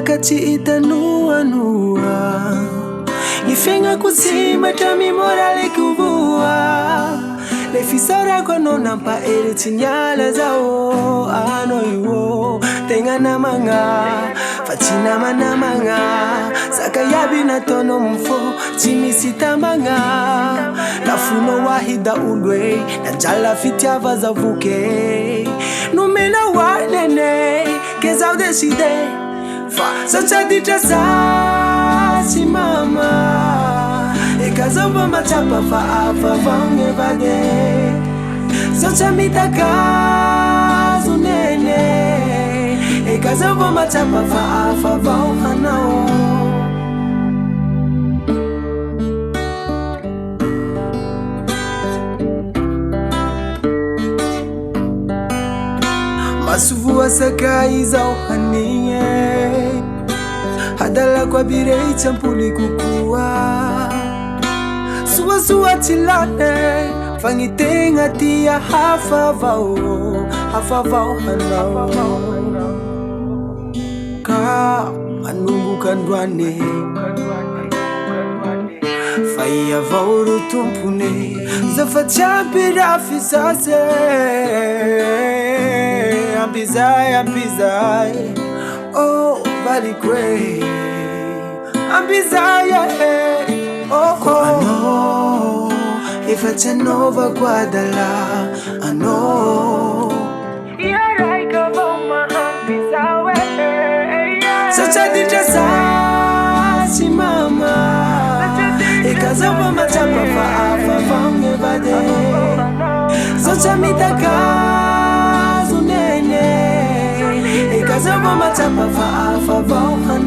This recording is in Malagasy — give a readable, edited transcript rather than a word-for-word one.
kati itanua nua Nifenga kusima tami morale kuvua Lefisara kono nampa ere tinyala zao Ano yuo tenga namanga Fatina manamanga Saka yabi na tono mfo Chimi sitamanga Lafuno wahida ulwe Najala fitiava za vuke Numena wanene Keza udeside Fa Sacha dita si mama Ekazomba machapa fa vange vade Sacha mitaka zunene Ekazomba machapa fa vanganao Masuvu sakai za uhanie Hadala kwa birei champuli kukua Suwa tilane Fangitenga tia hafa vao hanao Ka manungu kandwane Faya vao rutumpune Zafa champira fisase Ambizai Oh, bali kwe Ambizaya Oh, I know If I turn over Guadala I know You're right, come on, my Ambizawe Such a dita si mama Ekazaba machapa fa vange vade Such a mitaka zunene Ekazaba machapa fa vange